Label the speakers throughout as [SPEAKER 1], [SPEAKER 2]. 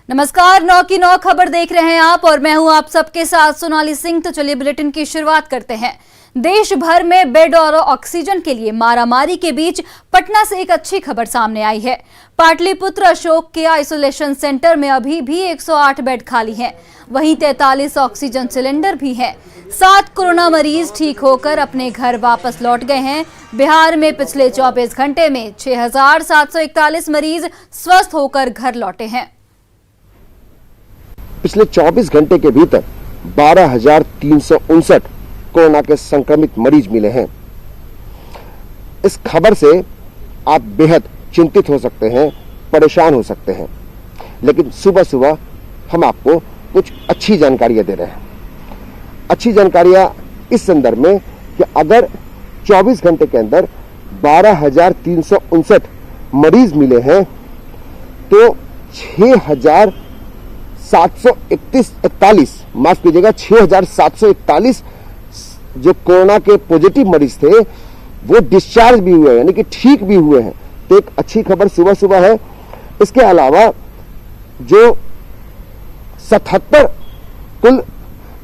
[SPEAKER 1] नमस्कार, 9 की 9 खबर देख रहे हैं आप और मैं हूं आप सबके साथ सोनाली सिंह। तो चलिए बुलेटिन की शुरुआत करते हैं। देश भर में बेड और ऑक्सीजन के लिए मारामारी के बीच पटना से एक अच्छी खबर सामने आई है। पाटलिपुत्र अशोक के आइसोलेशन सेंटर में अभी भी 108 बेड खाली हैं। वहीं 43 ऑक्सीजन सिलेंडर भी हैं। 7 कोरोना मरीज ठीक होकर अपने घर वापस लौट गए हैं। बिहार में पिछले 24 घंटे में 6,741 मरीज स्वस्थ होकर घर लौटे हैं।
[SPEAKER 2] पिछले 24 घंटे के भीतर 12,359 कोरोना के संक्रमित मरीज मिले हैं। इस खबर से आप बेहद चिंतित हो सकते हैं, परेशान हो सकते हैं, लेकिन सुबह सुबह हम आपको कुछ अच्छी जानकारियां दे रहे हैं। अच्छी जानकारियां इस संदर्भ में कि अगर 24 घंटे के अंदर 12,359 मरीज मिले हैं तो 6,741 जो कोरोना के पॉजिटिव मरीज थे वो डिस्चार्ज भी हुए, यानी कि ठीक भी हुए हैं। तो एक अच्छी खबर सुबह सुबह है। इसके अलावा जो 77 कुल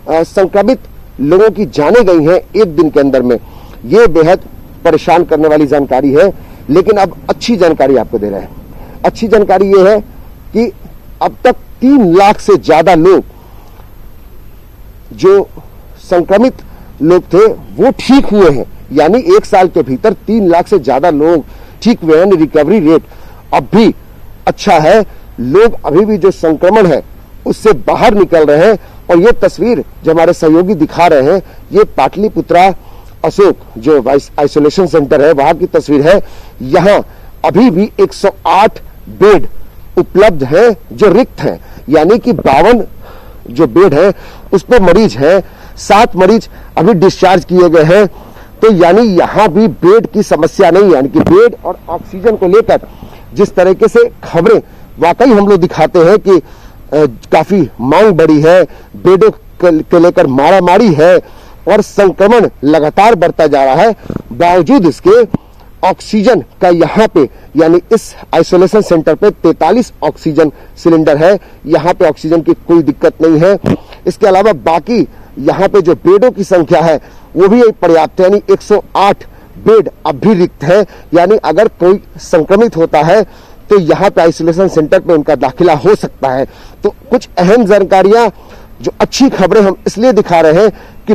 [SPEAKER 2] संक्रमित लोगों की जाने गई हैं एक दिन के अंदर में, ये बेहद परेशान करने वाली जानकारी है। लेकिन अब अच्छी जानकारी आपको दे रहे हैं। अच्छी जानकारी ये है कि अब तक 3 लाख से ज्यादा लोग जो संक्रमित लोग थे वो ठीक हुए हैं, यानी एक साल के भीतर 3 लाख से ज्यादा लोग ठीक हुए हैं। रिकवरी रेट अब भी अच्छा है। लोग अभी भी जो संक्रमण है उससे बाहर निकल रहे हैं। और ये तस्वीर जो हमारे सहयोगी दिखा रहे हैं, ये पाटलिपुत्रा अशोक जो आइसोलेशन सेंटर है वहां की तस्वीर है। यहां अभी भी 108 बेड उपलब्ध है जो रिक्त हैं, यानी कि 52 जो बेड है उस पर मरीज है। 7 मरीज अभी डिस्चार्ज किए गए हैं। तो यानी यहां भी बेड की समस्या नहीं है, यानी कि बेड और ऑक्सीजन को लेकर जिस तरीके से खबरें वाकई हम लोग दिखाते हैं कि काफी मांग बढ़ी है, बेडों के लेकर मारामारी है और संक्रमण लगातार बढ़ता जा रहा है, बावजूद इसके ऑक्सीजन का यहाँ पे यानी इस आइसोलेशन सेंटर पे 43 ऑक्सीजन सिलेंडर है। यहाँ पे ऑक्सीजन की कोई दिक्कत नहीं है। इसके अलावा बाकी यहाँ पे जो बेडों की संख्या है वो भी पर्याप्त है, यानी 108 बेड अब भी रिक्त है। यानी अगर कोई संक्रमित होता है तो यहाँ पे आइसोलेशन सेंटर पे उनका दाखिला हो सकता है। तो कुछ अहम जानकारियां, जो अच्छी खबरें हम इसलिए दिखा रहे हैं कि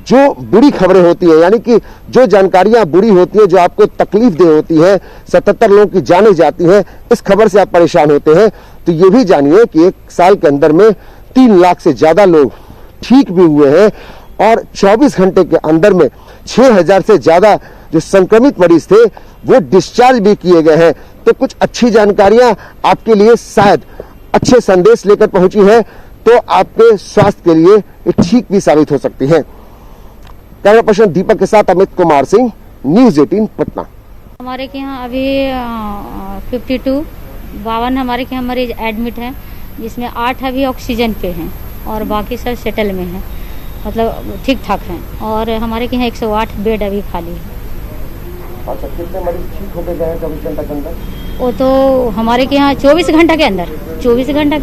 [SPEAKER 2] जो बुरी खबरें होती है, यानी कि जो जानकारियां बुरी होती है, जो आपको तकलीफ दे होती है, 77 लोगों की जाने जाती हैं, इस खबर से आप परेशान होते हैं। तो ये भी जानिए कि एक साल के अंदर में 3 लाख से ज्यादा लोग ठीक भी हुए हैं और 24 घंटे के अंदर में 6,000 से ज्यादा जो संक्रमित मरीज थे वो डिस्चार्ज भी किए गए हैं। तो कुछ अच्छी जानकारियां आपके लिए शायद अच्छे संदेश लेकर पहुंची है, तो आपके स्वास्थ्य के लिए ये ठीक भी साबित हो सकती है। कैमरा पर्सन दीपक के साथ अमित कुमार सिंह, न्यूज़ 18 पटना।
[SPEAKER 3] हमारे के यहाँ अभी 52 हमारे के यहाँ मरीज एडमिट हैं, जिसमें 8 अभी ऑक्सीजन पे हैं और बाकी सब सेटल में हैं, मतलब ठीक ठाक हैं। और हमारे के यहाँ 108 बेड अभी खाली है।
[SPEAKER 2] अच्छा, कितने मरीज ठीक होते गए 24 घंटे के अंदर?
[SPEAKER 3] वो तो हमारे के यहाँ 24 घंटा के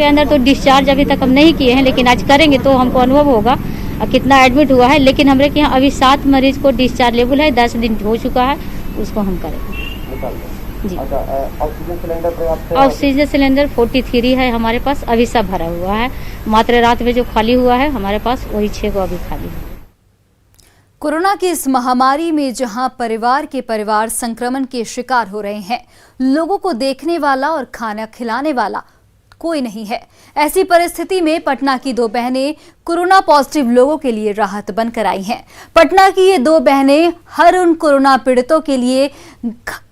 [SPEAKER 3] अंदर तो डिस्चार्ज अभी तक हम नहीं किए हैं, लेकिन आज करेंगे तो हमको अनुभव होगा कितना एडमिट हुआ है। लेकिन हमारे के यहाँ अभी 7 मरीज को डिस्चार्ज लेवल है, 10 दिन हो चुका है, उसको हम करेंगे जी।
[SPEAKER 2] ऑक्सीजन सिलेंडर पर्याप्त है?
[SPEAKER 3] ऑक्सीजन सिलेंडर 43 है हमारे पास, अभी सब भरा हुआ है। मात्र रात में जो खाली हुआ है हमारे पास वही 6 को अभी खाली है।
[SPEAKER 1] कोरोना की इस महामारी में जहां परिवार के परिवार संक्रमण के शिकार हो रहे हैं, लोगों को देखने वाला और खाना खिलाने वाला कोई नहीं है। ऐसी परिस्थिति में पटना की 2 बहनें कोरोना पॉजिटिव लोगों के लिए राहत बनकर आई हैं। पटना की ये 2 बहनें हर उन कोरोना पीड़ितों के लिए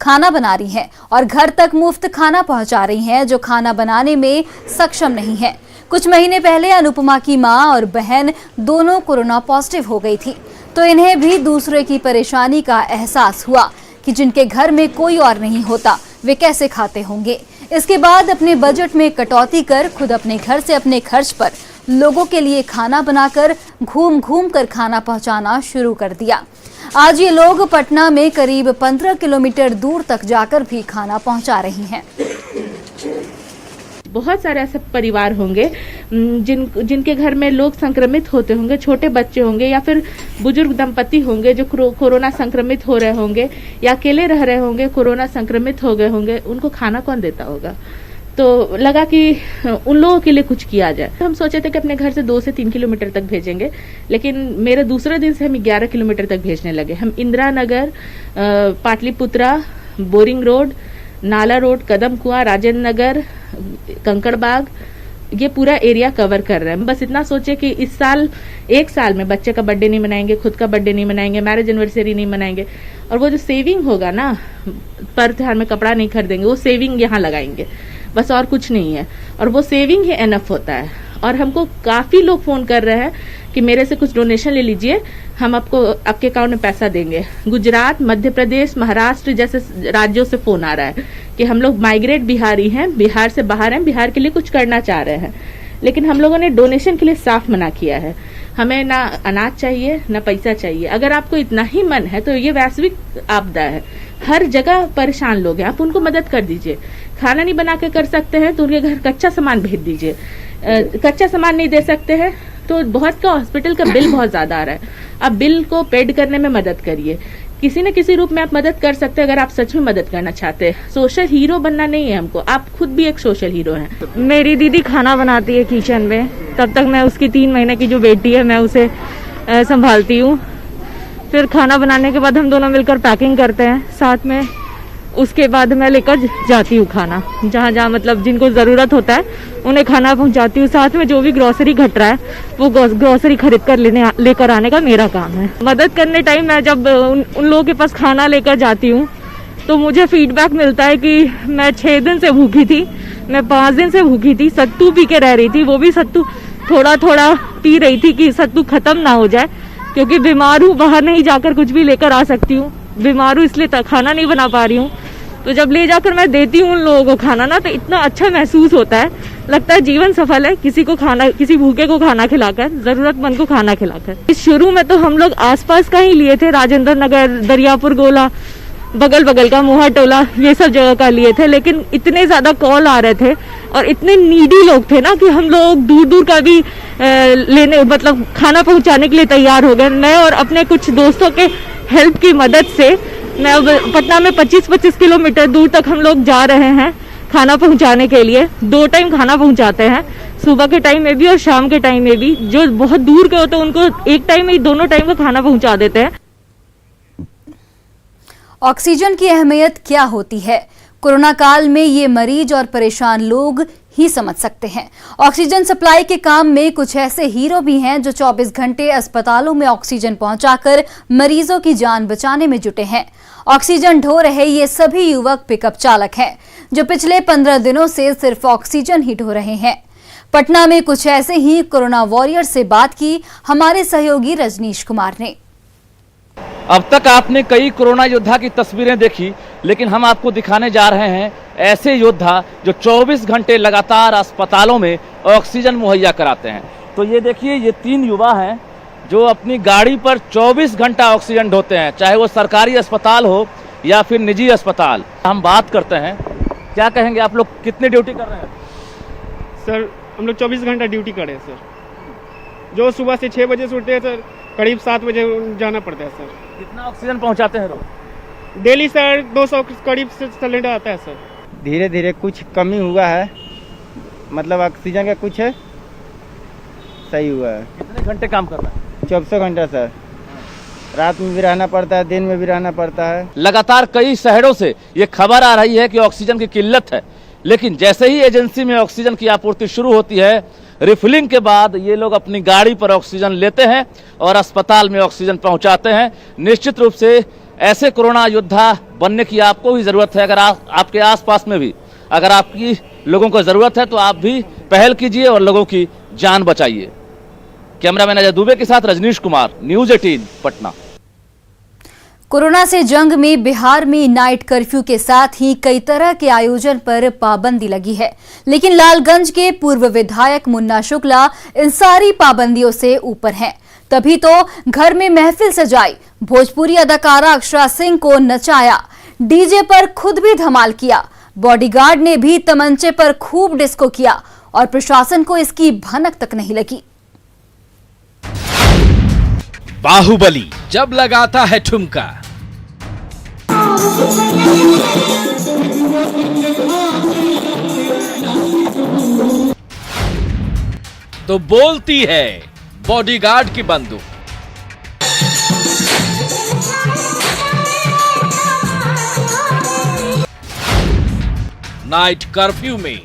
[SPEAKER 1] खाना बना रही हैं और घर तक मुफ्त खाना पहुंचा रही हैं जो खाना बनाने में सक्षम नहीं है। कुछ महीने पहले अनुपमा की मां और बहन दोनों कोरोना पॉजिटिव हो गई थी, तो इन्हें भी दूसरे की परेशानी का एहसास हुआ कि जिनके घर में कोई और नहीं होता वे कैसे खाते होंगे। इसके बाद अपने बजट में कटौती कर खुद अपने घर से अपने खर्च पर लोगों के लिए खाना बनाकर घूम घूम कर खाना पहुंचाना शुरू कर दिया। आज ये लोग पटना में करीब 15 किलोमीटर दूर तक जाकर भी खाना पहुंचा रही हैं।
[SPEAKER 4] बहुत सारे ऐसे परिवार होंगे जिनके घर में लोग संक्रमित होते होंगे, छोटे बच्चे होंगे या फिर बुजुर्ग दंपति होंगे जो कोरोना संक्रमित हो रहे होंगे या अकेले रह रहे होंगे, कोरोना संक्रमित हो गए होंगे, उनको खाना कौन देता होगा। तो लगा कि उन लोगों के लिए कुछ किया जाए। हम सोचे थे कि अपने घर से 2 से 3 किलोमीटर तक भेजेंगे, लेकिन मेरे दूसरे दिन से हम 11 किलोमीटर तक भेजने लगे। हम इंदिरा नगर, पाटलिपुत्रा, बोरिंग रोड, नाला रोड, कदम कुआं, राजेंद्र नगर, कंकड़बाग, ये पूरा एरिया कवर कर रहे हैं। बस इतना सोचे कि इस साल 1 साल में बच्चे का बर्थडे नहीं मनाएंगे, खुद का बर्थडे नहीं मनाएंगे, मैरिज एनिवर्सरी नहीं मनाएंगे, और वो जो सेविंग होगा ना, पर त्योहार में कपड़ा नहीं खरीदेंगे, वो सेविंग यहाँ लगाएंगे, बस और कुछ नहीं है। और वो सेविंग ही एनफ होता है। और हमको काफी लोग फोन कर रहे हैं कि मेरे से कुछ डोनेशन ले लीजिए, हम आपको आपके अकाउंट में पैसा देंगे। गुजरात, मध्य प्रदेश, महाराष्ट्र जैसे राज्यों से फोन आ रहा है कि हम लोग माइग्रेट बिहारी हैं, बिहार से बाहर हैं, बिहार के लिए कुछ करना चाह रहे हैं, लेकिन हम लोगों ने डोनेशन के लिए साफ मना किया है। हमें ना अनाज चाहिए ना पैसा चाहिए। अगर आपको इतना ही मन है तो ये वैश्विक आपदा है, हर जगह परेशान लोग हैं, आप उनको मदद कर दीजिए। खाना नहीं बना के कर सकते हैं तो उनके घर कच्चा सामान भेज दीजिए। कच्चा सामान नहीं दे सकते हैं तो बहुत का हॉस्पिटल का बिल बहुत ज्यादा आ रहा है, आप बिल को पेड करने में मदद करिए। किसी न किसी रूप में आप मदद कर सकते हैं अगर आप सच में मदद करना चाहते हैं। सोशल हीरो बनना नहीं है हमको, आप खुद भी एक सोशल हीरो हैं।
[SPEAKER 5] मेरी दीदी खाना बनाती है किचन में, तब तक मैं उसकी 3 महीने की जो बेटी है मैं उसे संभालती हूँ। फिर खाना बनाने के बाद हम दोनों मिलकर पैकिंग करते हैं साथ में। उसके बाद मैं लेकर जाती हूँ खाना, जहाँ जहाँ मतलब जिनको ज़रूरत होता है उन्हें खाना पहुँचाती हूँ। साथ में जो भी ग्रोसरी घट रहा है वो ग्रोसरी खरीद कर लेकर आने का मेरा काम है। मदद करने टाइम मैं जब उन लोगों के पास खाना लेकर जाती हूँ तो मुझे फीडबैक मिलता है कि मैं 6 दिन से भूखी थी, मैं 5 दिन से भूखी थी, सत्तू पी के रह रही थी, वो भी सत्तू थोड़ा थोड़ा पी रही थी कि सत्तू खत्म ना हो जाए, क्योंकि बीमार हूँ, बाहर नहीं जाकर कुछ भी लेकर आ सकती हूँ। बीमार हूँ इसलिए खाना नहीं बना पा रही हूँ। तो जब ले जाकर मैं देती हूँ उन लोगों को खाना ना, तो इतना अच्छा महसूस होता है, लगता है जीवन सफल है किसी को खाना, किसी भूखे को खाना खिलाकर, जरूरतमंद को खाना खिलाकर। शुरू में तो हम लोग आसपास का ही लिए थे, राजेंद्र नगर, दरियापुर गोला, बगल का मोहा टोला, ये सब जगह का लिए थे, लेकिन इतने ज्यादा कॉल आ रहे थे और इतने नीडी लोग थे ना कि हम लोग दूर दूर का भी लेने मतलब खाना पहुंचाने के लिए तैयार हो गए। मैं और अपने कुछ दोस्तों के हेल्प की मदद से मैं अब पटना में 25-25 किलोमीटर दूर तक हम लोग जा रहे हैं खाना पहुंचाने के लिए। 2 टाइम खाना पहुंचाते हैं, सुबह के टाइम में भी और शाम के टाइम में भी। जो बहुत दूर के होते हैं उनको एक टाइम में दोनों टाइम का खाना पहुंचा देते हैं।
[SPEAKER 1] ऑक्सीजन की अहमियत क्या होती है, कोरोना काल में ये मरीज और परेशान लोग ही समझ सकते हैं। ऑक्सीजन सप्लाई के काम में कुछ ऐसे हीरो भी हैं जो 24 घंटे अस्पतालों में ऑक्सीजन पहुंचाकर मरीजों की जान बचाने में जुटे हैं। ऑक्सीजन ढो रहे ये सभी युवक पिकअप चालक हैं जो पिछले 15 दिनों से सिर्फ ऑक्सीजन ही ढो रहे हैं। पटना में कुछ ऐसे ही कोरोना वॉरियर से बात की हमारे सहयोगी रजनीश कुमार ने।
[SPEAKER 6] अब तक आपने कई कोरोना योद्धा की तस्वीरें देखी, लेकिन हम आपको दिखाने जा रहे हैं ऐसे योद्धा जो 24 घंटे लगातार अस्पतालों में ऑक्सीजन मुहैया कराते हैं। तो ये देखिए, ये 3 युवा हैं जो अपनी गाड़ी पर 24 घंटा ऑक्सीजन ढोते हैं, चाहे वो सरकारी अस्पताल हो या फिर निजी अस्पताल। हम बात करते हैं, क्या कहेंगे आप लोग, कितनी ड्यूटी कर रहे हैं?
[SPEAKER 7] सर हम लोग 24 घंटा ड्यूटी कर रहे हैं सर। जो सुबह से 6 बजे से उठते हैं सर, करीब 7 बजे जाना पड़ता है सर।
[SPEAKER 6] कितना ऑक्सीजन पहुंचाते हैं रोज?
[SPEAKER 7] डेली सर 200 करीब से सिलेंडर आता है सर।
[SPEAKER 8] धीरे धीरे कुछ कमी हुआ है, मतलब ऑक्सीजन का कुछ है सही हुआ है।
[SPEAKER 6] कितने घंटे काम कर रहा है?
[SPEAKER 8] 24 घंटा सर, रात में भी रहना पड़ता है, दिन में भी रहना पड़ता है।
[SPEAKER 6] लगातार कई शहरों से ये खबर आ रही है कि ऑक्सीजन की किल्लत है, लेकिन जैसे ही एजेंसी में ऑक्सीजन की आपूर्ति शुरू होती है, रिफिलिंग के बाद ये लोग अपनी गाड़ी पर ऑक्सीजन लेते हैं और अस्पताल में ऑक्सीजन पहुंचाते हैं। निश्चित रूप से ऐसे कोरोना योद्धा बनने की आपको भी जरूरत है। अगर आपके आसपास में भी अगर आपकी लोगों को जरूरत है तो आप भी पहल कीजिए और लोगों की जान बचाइए। कैमरामैन अजय दुबे के साथ रजनीश कुमार, न्यूज़ 18 पटना।
[SPEAKER 1] कोरोना से जंग में बिहार में नाइट कर्फ्यू के साथ ही कई तरह के आयोजन पर पाबंदी लगी है, लेकिन लालगंज के पूर्व विधायक मुन्ना शुक्ला इन सारी पाबंदियों से ऊपर हैं। तभी तो घर में महफिल सजाई, भोजपुरी अदाकारा अक्षरा सिंह को नचाया, डीजे पर खुद भी धमाल किया, बॉडीगार्ड ने भी तमंचे पर खूब डिस्को किया और प्रशासन को इसकी भनक तक नहीं लगी।
[SPEAKER 9] बाहुबली जब लगाता है ठुमका, तो बोलती है बॉडीगार्ड की बंदूक। नाइट कर्फ्यू में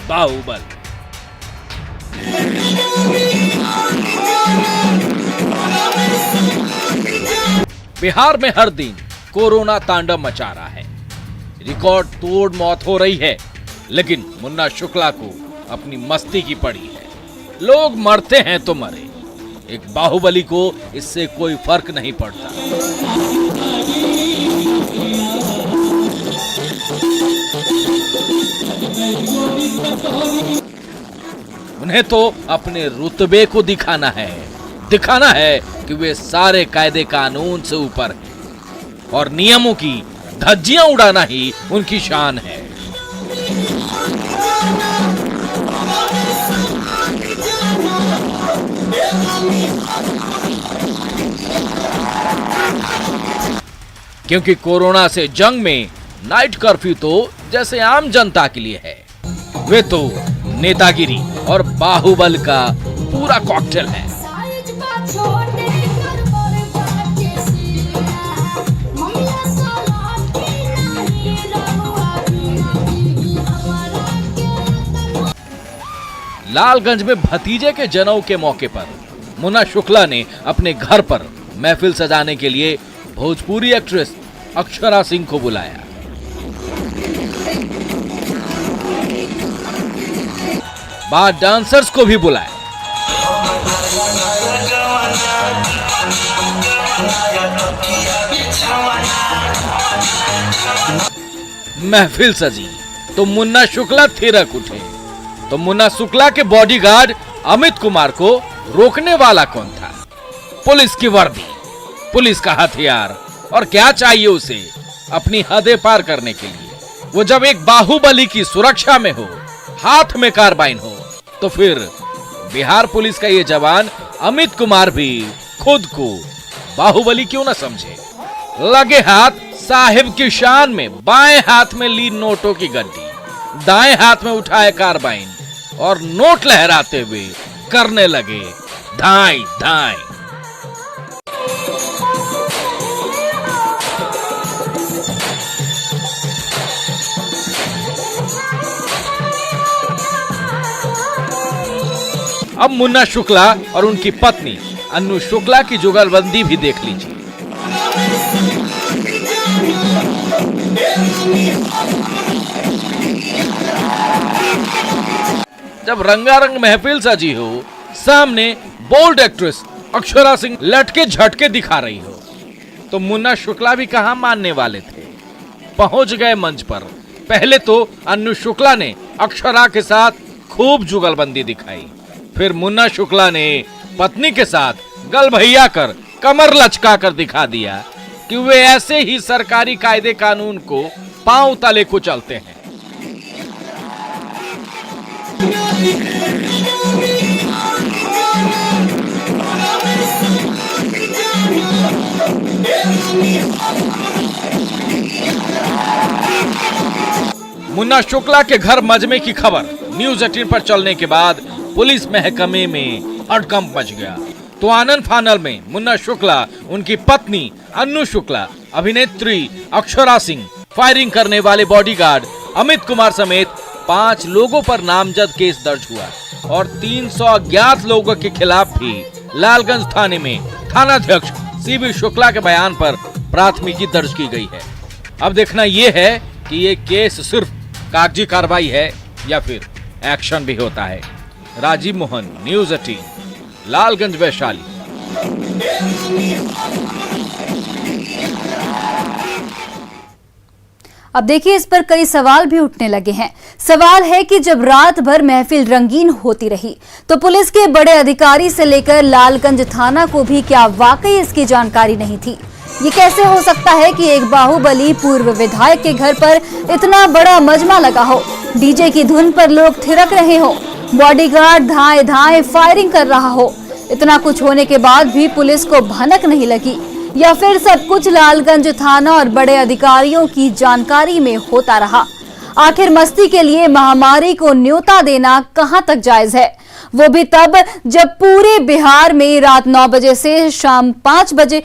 [SPEAKER 9] बाहुबल। बिहार में हर दिन कोरोना तांडव मचा रहा है। रिकॉर्ड तोड़ मौत हो रही है, लेकिन मुन्ना शुक्ला को अपनी मस्ती की पड़ी है। लोग मरते हैं तो मरे, एक बाहुबली को इससे कोई फर्क नहीं पड़ता। उन्हें तो अपने रुतबे को दिखाना है कि वे सारे कायदे कानून से ऊपर हैं और नियमों की धज्जियां उड़ाना ही उनकी शान है। क्योंकि कोरोना से जंग में नाइट कर्फ्यू तो जैसे आम जनता के लिए है, वे तो नेतागिरी और बाहुबल का पूरा कॉकटेल है। लालगंज में भतीजे के जनेऊ के मौके पर मुन्ना शुक्ला ने अपने घर पर महफिल सजाने के लिए भोजपुरी एक्ट्रेस अक्षरा सिंह को बुलाया। बाद डांसर्स को भी बुलाया। महफिल सजी तो मुन्ना शुक्ला थिरक उठे। तो मुन्ना शुक्ला के बॉडीगार्ड अमित कुमार को रोकने वाला कौन था? पुलिस की वर्दी, पुलिस का हथियार, और क्या चाहिए उसे अपनी हदें पार करने के लिए? वो जब एक बाहुबली की सुरक्षा में हो, हाथ में कार्बाइन हो, तो फिर बिहार पुलिस का ये जवान अमित कुमार भी खुद को बाहुबली क्यों ना समझे? लगे हाथ साहिब की शान में बाएं हाथ में ली नोटों की गड्डी, दाएं हाथ में उठाए कार्बाइन और नोट लहराते हुए करने लगे धाई धाई। अब मुन्ना शुक्ला और उनकी पत्नी अन्नू शुक्ला की जुगलबंदी भी देख लीजिए। जब रंगारंग महफिल सजी हो, सामने बोल्ड एक्ट्रेस अक्षरा सिंह लटके झटके दिखा रही हो, तो मुन्ना शुक्ला भी कहां मानने वाले थे। पहुंच गए मंच पर। पहले तो अन्नू शुक्ला ने अक्षरा के साथ खूब जुगलबंदी दिखाई, फिर मुन्ना शुक्ला ने पत्नी के साथ गल भैया कर कमर लचका कर दिखा दिया कि वे ऐसे ही सरकारी कायदे कानून को पांव तले को चलते हैं। मुन्ना शुक्ला के घर मजमे की खबर न्यूज 18 पर चलने के बाद पुलिस महकमे में हड़कंप मच गया। तो आनन फानल में मुन्ना शुक्ला, उनकी पत्नी अन्नू शुक्ला, अभिनेत्री अक्षरा सिंह, फायरिंग करने वाले बॉडीगार्ड अमित कुमार समेत 5 लोगों पर नामजद केस दर्ज हुआ और 300 अज्ञात लोगों के खिलाफ भी लालगंज थाने में थानाध्यक्ष सीबी शुक्ला के बयान पर प्राथमिकी दर्ज की गई है। अब देखना यह है कि ये केस सिर्फ कागजी कार्रवाई है या फिर एक्शन भी होता है। राजीव मोहन, न्यूज 18, लालगंज, वैशाली।
[SPEAKER 1] अब देखिए, इस पर कई सवाल भी उठने लगे हैं। सवाल है कि जब रात भर महफिल रंगीन होती रही तो पुलिस के बड़े अधिकारी से लेकर लालगंज थाना को भी क्या वाकई इसकी जानकारी नहीं थी? ये कैसे हो सकता है कि एक बाहुबली पूर्व विधायक के घर पर इतना बड़ा मजमा लगा हो, डीजे की धुन पर लोग थिरक रहे हो, बॉडीगार्ड धाए धाए फायरिंग कर रहा हो। इतना कुछ होने के बाद भी पुलिस को भनक नहीं लगी, या फिर सब कुछ लालगंज थाना और बड़े अधिकारियों की जानकारी में होता रहा। आखिर मस्ती के लिए महामारी को न्योता देना कहां तक जायज है, वो भी तब जब पूरे बिहार में रात 9 बजे से शाम 5 बजे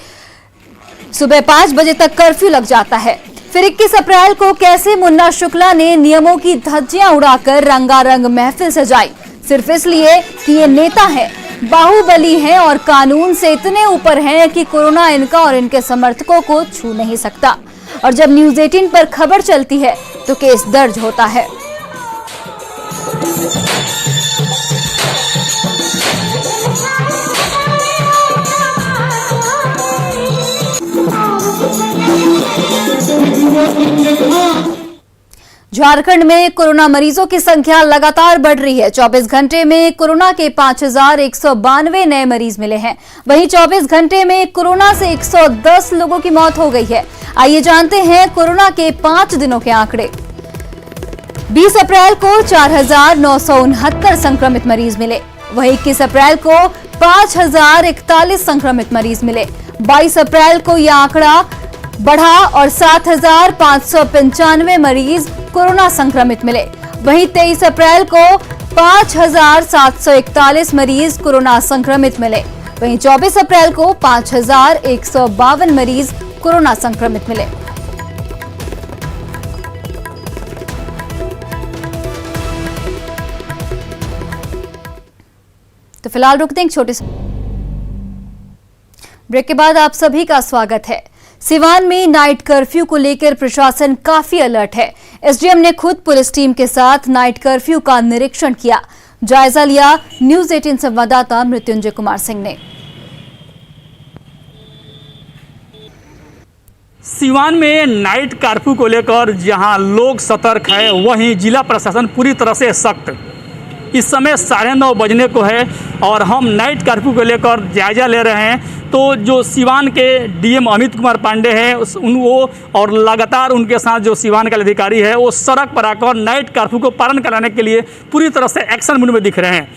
[SPEAKER 1] सुबह 5 बजे तक कर्फ्यू लग जाता है। फिर 21 अप्रैल को कैसे मुन्ना शुक्ला ने नियमों की धज्जियां उड़ाकर रंगारंग महफिल सजाई, सिर्फ इसलिए कि ये नेता है, बाहुबली हैं और कानून से इतने ऊपर हैं कि कोरोना इनका और इनके समर्थकों को छू नहीं सकता। और जब न्यूज़ 18 पर खबर चलती है तो केस दर्ज होता है। झारखंड में कोरोना मरीजों की संख्या लगातार बढ़ रही है। 24 घंटे में कोरोना के 5192 नए मरीज मिले हैं। वहीं 24 घंटे में कोरोना से 110 लोगों की मौत हो गई है। आइए जानते हैं कोरोना के 5 दिनों के आंकड़े। 20 अप्रैल को 4969 संक्रमित मरीज मिले। वहीं 21 अप्रैल को 5041 संक्रमित मरीज मिले। 22 अप्रैल को यह आंकड़ा बढ़ा और 7595 मरीज कोरोना संक्रमित मिले। वहीं 23 अप्रैल को 5741 मरीज कोरोना संक्रमित मिले। वहीं 24 अप्रैल को 5152 मरीज कोरोना संक्रमित मिले। तो फिलहाल रुकते हैं एक छोटे से ब्रेक के बाद आप सभी का स्वागत है। सिवान में नाइट कर्फ्यू को लेकर प्रशासन काफी अलर्ट है। एसडीएम ने खुद पुलिस टीम के साथ नाइट कर्फ्यू का निरीक्षण किया, जायजा लिया। न्यूज़ 18 संवाददाता मृत्युंजय कुमार सिंह ने।
[SPEAKER 10] सिवान में नाइट कर्फ्यू को लेकर जहां लोग सतर्क है, वहीं जिला प्रशासन पूरी तरह से सख्त। इस समय 9:30 बजने को है और हम नाइट कर्फ्यू को लेकर जायजा ले रहे हैं। तो जो सिवान के डीएम अमित कुमार पांडे हैं वो और लगातार उनके साथ जो सिवान का अधिकारी है वो सड़क पर आकर नाइट कर्फ्यू को पालन कराने के लिए पूरी तरह से एक्शन मोड में दिख रहे हैं।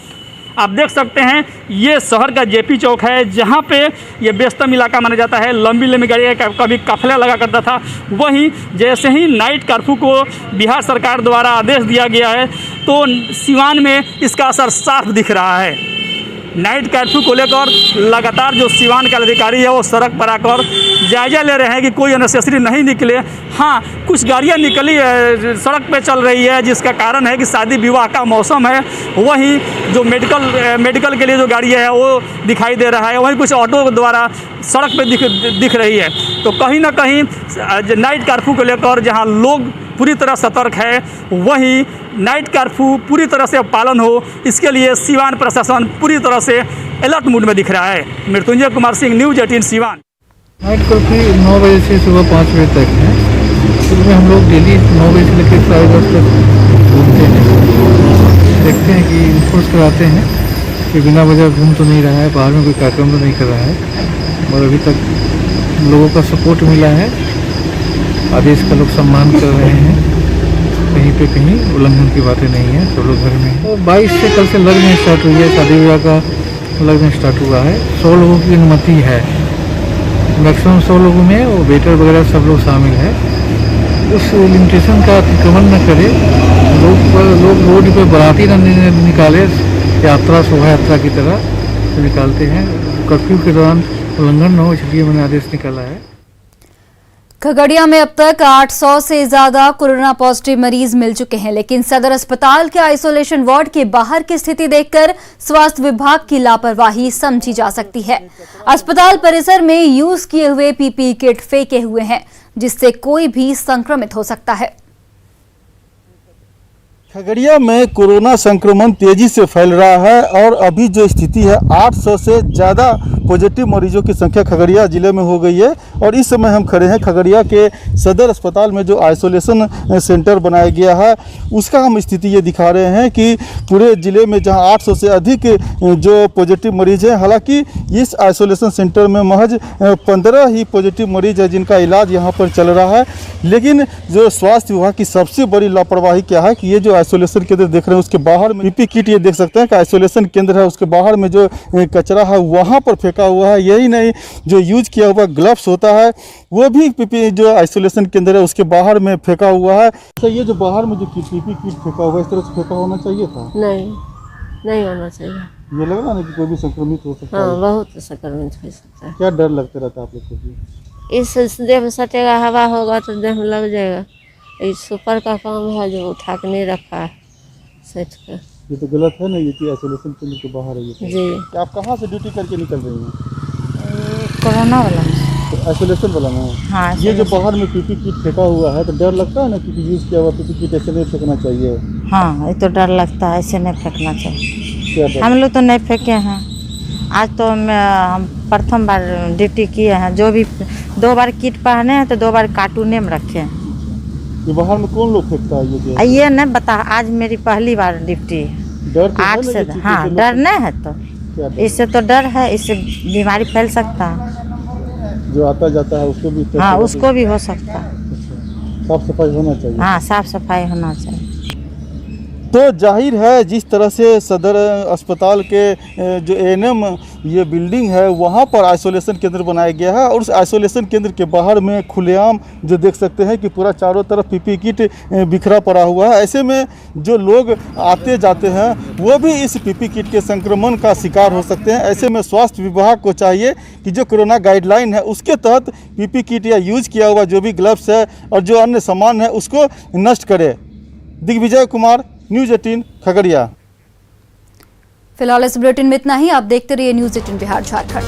[SPEAKER 10] आप देख सकते हैं ये शहर का जेपी चौक है, जहाँ पे ये व्यस्तम इलाका माना जाता है। लंबी लंबी गाड़ियाँ कभी काफिला लगा करता था। वहीं जैसे ही नाइट कर्फ्यू को बिहार सरकार द्वारा आदेश दिया गया है तो सिवान में इसका असर साफ दिख रहा है। नाइट कर्फ्यू को लेकर लगातार जो सिवान का अधिकारी है वो सड़क पर आकर जायजा ले रहे हैं कि कोई अननेसेसरी नहीं निकले। हाँ, कुछ गाड़ियाँ निकली सड़क पे चल रही है, जिसका कारण है कि शादी विवाह का मौसम है। वहीं जो मेडिकल के लिए जो गाड़ियाँ है वो दिखाई दे रहा है। वहीं कुछ ऑटो द्वारा सड़क पे दिख रही है। तो कहीं ना कहीं नाइट कर्फ्यू को लेकर जहाँ लोग पूरी तरह सतर्क है, वहीं नाइट कर्फ्यू पूरी तरह से पालन हो, इसके लिए सिवान प्रशासन पूरी तरह से अलर्ट मूड में दिख रहा है। Mrityunjay Kumar Singh, news 18 Siwan.
[SPEAKER 11] Night curfew 9 बजे से सुबह 5 बजे तक है। इसमें हम लोग डेली 9 बजे से लेकर 10:30 तक घूमते हैं, देखते हैं कि इन्फोर्स कराते हैं कि बिना वजह घूम तो नहीं रहा है, बाहर में कोई कार्यक्रम तो नहीं कर रहा है। और अभी तक लोगों का सपोर्ट मिला है, आदेश का लोग सम्मान कर रहे हैं। कहीं पे कहीं उल्लंघन की बातें नहीं है, सब लोग घर में। तो 22 से कल से लगन स्टार्ट हुई है, शादी विवाह का लगन स्टार्ट हुआ है। 100 लोगों की अनुमति है, मैक्सिमम 100 लोगों में वो वेटर वगैरह सब लोग शामिल है। उस लिमिटेशन का अतिक्रमण न करे, लोग रोड पे बाराती न निकाले, यात्रा शोभा यात्रा की तरह निकालते हैं। कर्फ्यू के दौरान उल्लंघन न हो, इसलिए मैंने आदेश निकाला है।
[SPEAKER 1] खगड़िया में अब तक 800 से ज्यादा कोरोना पॉजिटिव मरीज मिल चुके हैं, लेकिन सदर अस्पताल के आइसोलेशन वार्ड के बाहर की स्थिति देखकर स्वास्थ्य विभाग की लापरवाही समझी जा सकती है। अस्पताल परिसर में यूज किए हुए पीपीई किट फेंके हुए हैं, जिससे कोई भी संक्रमित हो सकता है।
[SPEAKER 12] खगड़िया में कोरोना संक्रमण तेजी से फैल रहा है और अभी जो स्थिति है 800 से ज़्यादा
[SPEAKER 11] पॉजिटिव मरीजों की संख्या खगड़िया जिले में हो गई है। और इस समय हम खड़े हैं खगड़िया के सदर अस्पताल में, जो आइसोलेशन सेंटर बनाया गया है उसका हम स्थिति ये दिखा रहे हैं कि पूरे ज़िले में जहां 800 से अधिक जो पॉजिटिव मरीज हैं, हालांकि इस आइसोलेशन सेंटर में महज 15 ही पॉजिटिव मरीज है जिनका इलाज यहां पर चल रहा है। लेकिन जो स्वास्थ्य विभाग की सबसे बड़ी लापरवाही क्या है कि ये जो आइसोलेशन केंद्र देख रहे हैं उसके बाहर में पीपी किट, ये देख सकते हैं कि आइसोलेशन केंद्र है उसके बाहर में जो कचरा है वहाँ पर फेंका हुआ है। यही नहीं, जो यूज किया हुआ ग्लव्स होता है वो भी पीपी जो आइसोलेशन केंद्र है उसके बाहर में फेंका हुआ है। तो ये जो बाहर में जो पीपी किट फेंका हुआ है इस तरह से फेंका होना चाहिए था?
[SPEAKER 12] नहीं होना चाहिए।
[SPEAKER 11] ये लग रहा है ना कि कोई भी संक्रमित हो सकता है।
[SPEAKER 12] हाँ, बहुत संक्रमित हो सकता है।
[SPEAKER 11] क्या डर लगता रहता है आप लोग को?
[SPEAKER 12] इस देह में सटेगा, हवा होगा तो देह में लग जाएगा। इस सुपर का काम है जो उठा के नहीं रखा है सेट का।
[SPEAKER 11] ये तो गलत है ना, ये कि आइसोलेशन केंद्र के बाहर है ये।
[SPEAKER 12] जी।
[SPEAKER 11] आप कहाँ से ड्यूटी करके निकल रही हैं?
[SPEAKER 12] कोरोना वाला।
[SPEAKER 11] तो आइसोलेशन वाला में?
[SPEAKER 12] हाँ।
[SPEAKER 11] ये जो बाहर में पीपी किट फेंका हुआ है तो डर लगता है ना कि यूज किया हुआ पीपी किट ऐसे नहीं फेंकना चाहिए?
[SPEAKER 12] हाँ, ये तो डर लगता है, ऐसे नहीं फेंकना चाहिए।
[SPEAKER 11] क्या डर?
[SPEAKER 12] हम लोग तो नहीं फेंके हैं। आज तो हम प्रथम बार ड्यूटी किए हैं। जो भी 2 बार किट पहने हैं तो 2 बार कार्टूने में रखे हैं।
[SPEAKER 11] ये बाहर में कौन लोग फेंकता है ये जो?
[SPEAKER 12] ये नहीं बता, आज मेरी पहली बार ड्यूटी।
[SPEAKER 11] डर तो
[SPEAKER 12] 8 से। हाँ, डर नहीं है तो इससे तो डर है, इससे बीमारी फैल सकता है।
[SPEAKER 11] जो आता जाता है उसको भी?
[SPEAKER 12] हाँ, उसको भी हो सकता है।
[SPEAKER 11] साफ सफाई होना चाहिए।
[SPEAKER 12] हाँ, साफ सफाई होना चाहिए।
[SPEAKER 11] तो जाहिर है जिस तरह से सदर अस्पताल के जो एएनएम ये बिल्डिंग है वहाँ पर आइसोलेशन केंद्र बनाया गया है और उस आइसोलेशन केंद्र के बाहर में खुलेआम जो देख सकते हैं कि पूरा चारों तरफ पीपी किट बिखरा पड़ा हुआ है। ऐसे में जो लोग आते जाते हैं वो भी इस पीपी किट के संक्रमण का शिकार हो सकते हैं। ऐसे में स्वास्थ्य विभाग को चाहिए कि जो कोरोना गाइडलाइन है उसके तहत पीपी किट या यूज किया हुआ जो भी ग्लव्स है और जो अन्य सामान है उसको नष्ट करे। दिग्विजय कुमार, न्यूज़ 18 खगड़िया।
[SPEAKER 1] फिलहाल इस बुलेटिन में इतना ही। आप देखते रहिए न्यूज़ 18 बिहार झारखंड।